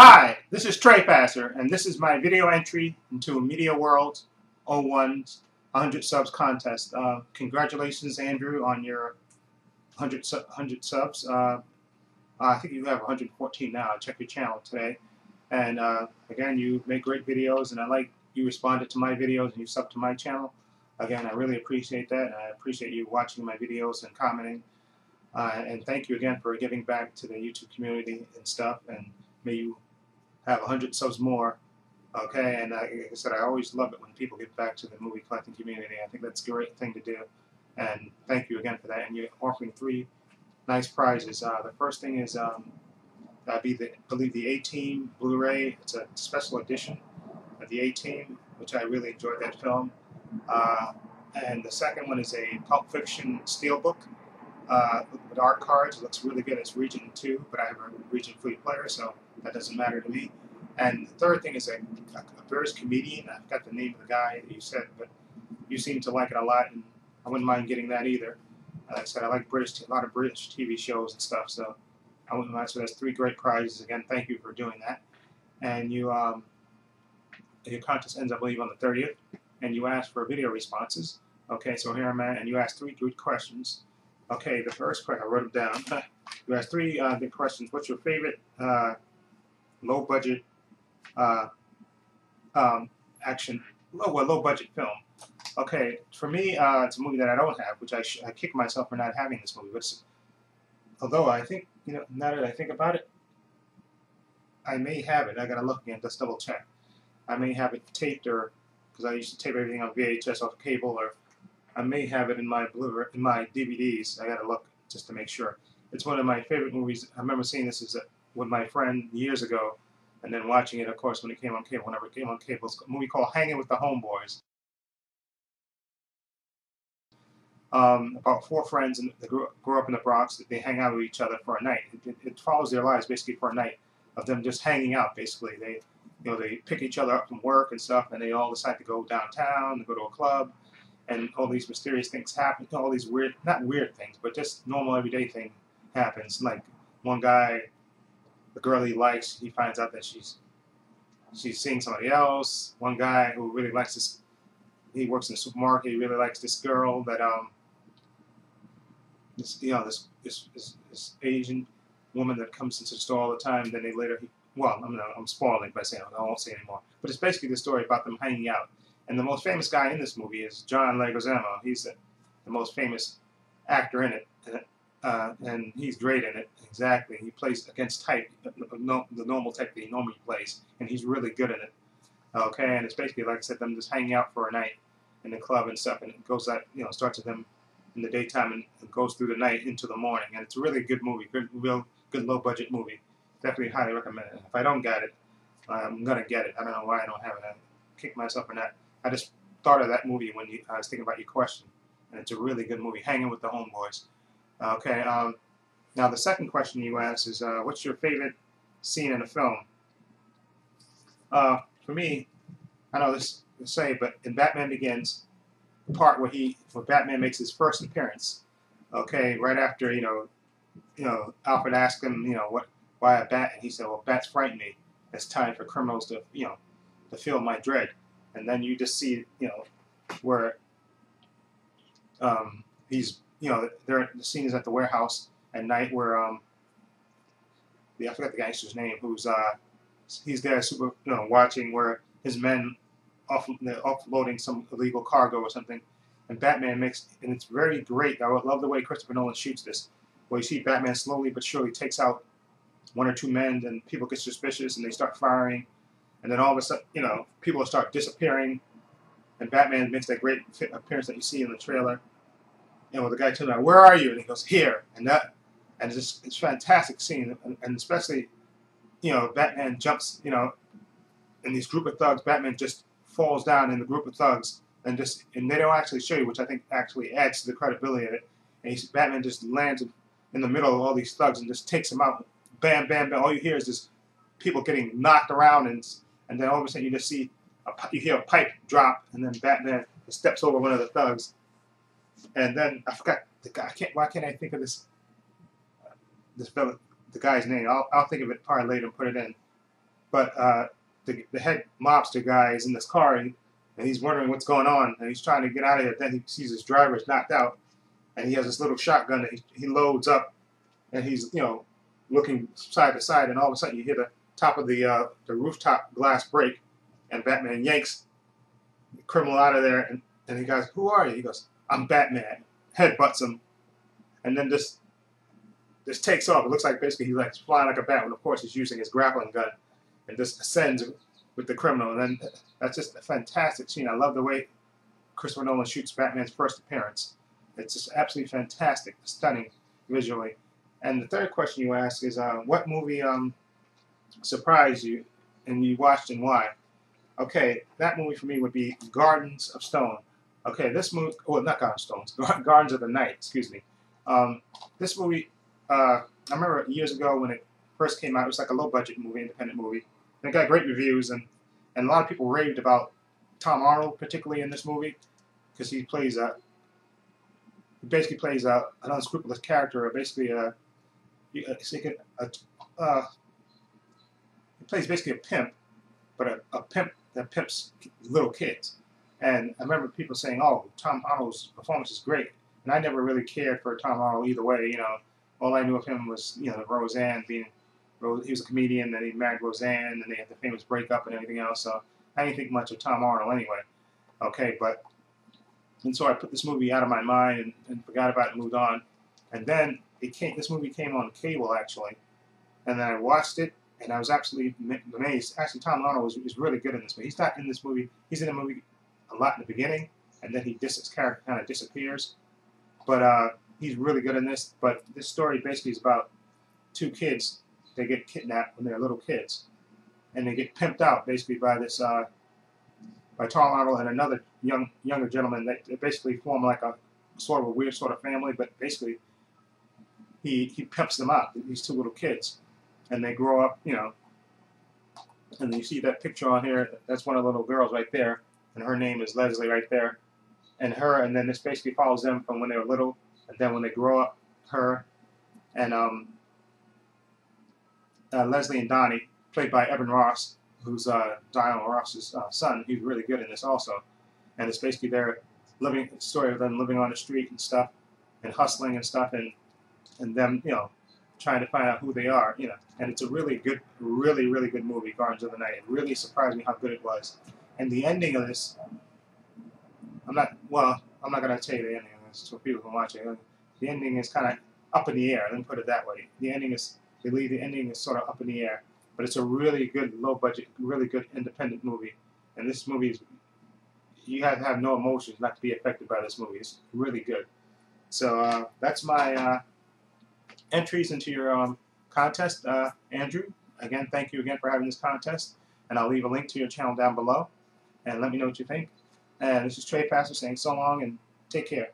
Hi, this is Trey Passer, and this is my video entry into MediaWorld01's 100 subs contest. Congratulations, Andrew, on your 100 subs. I think you have 114 now. I checked your channel today. And again, you make great videos, and I like you responded to my videos and you subbed to my channel. Again, I really appreciate that, and I appreciate you watching my videos and commenting. And thank you again for giving back to the YouTube community and stuff. And may you have 100 subs more. Okay, and like I said, I always love it when people give back to the movie collecting community. I think that's a great thing to do. And thank you again for that. And you're offering 3 nice prizes. The first thing is I believe the A-Team Blu-ray. It's a special edition of the A-Team, which I really enjoyed that film. And the second one is a Pulp Fiction Steelbook with art cards. It looks really good. It's Region 2, but I have a Region 3 player, so that doesn't matter to me. And the third thing is a British comedian. I forgot the name of the guy that you said, but you seem to like it a lot, and I wouldn't mind getting that either. Like I said, I like a lot of British TV shows and stuff, so I wouldn't mind. So that's 3 great prizes. Again, thank you for doing that. And you, your contest ends, I believe, on the 30th, and you asked for video responses. Okay, so here I'm at, and you asked 3 good questions. Okay, the first question, I wrote them down. You asked 3 good questions. What's your favorite low-budget low-budget film? Okay, for me, it's a movie that I don't have, which I kick myself for not having this movie. But although I think, now that I think about it, I may have it. I gotta look again, just double check. I may have it taped, or because I used to tape everything on VHS off cable, or I may have it in my DVDs. I gotta look just to make sure. It's one of my favorite movies. I remember seeing this with my friend years ago, and then watching it, of course, when it came on cable. Whenever it came on cable, it's a movie called Hanging with the Homeboys. About 4 friends that grew up in the Bronx. They hang out with each other for a night. It follows their lives basically for a night of them just hanging out. Basically, they pick each other up from work and stuff, and they all decide to go downtown, to go to a club, and all these mysterious things happen. All these not weird things, but just normal everyday thing happens. Like one guy, the girl he likes, he finds out that she's seeing somebody else. One guy who really likes this, he works in a supermarket. He really likes this girl that this Asian woman that comes into the store all the time. Then I'm spoiling by saying I won't say anymore. But it's basically the story about them hanging out. And the most famous guy in this movie is John Leguizamo. He's the most famous actor in it, and he's great in it. Exactly, he plays against type, the normal type that he normally plays, and he's really good in it. Okay, and it's basically, like I said, them just hanging out for a night in the club and stuff, and it goes out, starts with them in the daytime and goes through the night into the morning. And it's a really good movie, real good low budget movie. Definitely highly recommend it. If I don't get it, I'm gonna get it. I don't know why I don't have it. I kick myself for that. I just thought of that movie when I was thinking about your question, and it's a really good movie, Hanging with the Homeboys. Okay, now the second question you asked is, what's your favorite scene in a film? For me, I know this to say, but in Batman Begins, the part where Batman makes his first appearance, okay, right after Alfred asked him, why a bat, and he said, well, bats frighten me. It's time for criminals to to feel my dread. And then you just see where the scene is at the warehouse at night where I forgot the gangster's name, who's he's there watching where his men they're offloading some illegal cargo or something, and Batman and it's very great. I love the way Christopher Nolan shoots this, where you see Batman slowly but surely takes out 1 or 2 men, and people get suspicious and they start firing, and then all of a sudden people start disappearing, and Batman makes that great appearance that you see in the trailer. The guy turns around, "Where are you?" And he goes, "Here." And it's a fantastic scene, and especially, Batman jumps, in this group of thugs. Batman just falls down in the group of thugs, and they don't actually show you, which I think actually adds to the credibility of it. And Batman just lands in the middle of all these thugs and just takes them out. Bam, bam, bam. All you hear is just people getting knocked around, and then all of a sudden you just see you hear a pipe drop, and then Batman steps over one of the thugs. And then I forgot the guy. Why can't I think of the guy's name? I'll think of it probably later and put it in. But the head mobster guy is in this car, and he's wondering what's going on, and he's trying to get out of here. Then he sees his driver is knocked out, and he has this little shotgun that he loads up, and he's looking side to side, and all of a sudden you hear the top of the rooftop glass break, and Batman yanks the criminal out of there, and he goes, "Who are you?" He goes, "I'm Batman." Headbutts him, and then this takes off. It looks like basically he's like flying like a bat, and of course he's using his grappling gun, and just ascends with the criminal. And then that's just a fantastic scene. I love the way Christopher Nolan shoots Batman's first appearance. It's just absolutely fantastic, stunning visually. And the third question you ask is, what movie surprised you and you watched and why? Okay, that movie for me would be Gardens of Stone. Okay, this movie, well, not Gardens of Stone, Gardens of the Night, excuse me. This movie, I remember years ago when it first came out, it was like a low-budget movie, independent movie. And it got great reviews, and a lot of people raved about Tom Arnold, particularly in this movie, because he basically plays an unscrupulous character, or basically he plays basically a pimp, but a pimp that pimps little kids. And I remember people saying, "Oh, Tom Arnold's performance is great," and I never really cared for Tom Arnold either way. All I knew of him was Roseanne being. He was a comedian, and he married Roseanne, and they had the famous breakup and everything else. So I didn't think much of Tom Arnold anyway. Okay, and so I put this movie out of my mind and forgot about it and moved on. And then this movie came on cable actually, and then I watched it, and I was absolutely amazed. Actually, Tom Arnold is really good in this movie. He's not in this movie. He's in the movie a lot in the beginning, and then his character kind of disappears. But he's really good in this. But this story basically is about two kids. They get kidnapped when they're little kids, and they get pimped out basically by by Tom Arnold and another younger gentleman. They basically form like a sort of a weird sort of family, but basically he pimps them out, these two little kids, and they grow up, and you see that picture on here. That's one of the little girls right there, and her name is Leslie right there, and then this basically follows them from when they were little, and then when they grow up, her and Leslie and Donnie, played by Evan Ross, who's Diana Ross's son. He's really good in this also. And it's basically their story of them living on the street and stuff, and hustling and stuff, and them, trying to find out who they are, And it's a really good, really good movie, Gardens of the Night. It really surprised me how good it was. And the ending of this, I'm not going to tell you the ending of this so people can watch it. The ending is kind of up in the air. Let me put it that way. The ending is sort of up in the air, but it's a really good, low-budget, really good independent movie. And this movie you have to have no emotions not to be affected by this movie. It's really good. So that's my entries into your contest, Andrew. Again, thank you again for having this contest, and I'll leave a link to your channel down below, and let me know what you think. And this is Trey Pastor saying so long, and take care.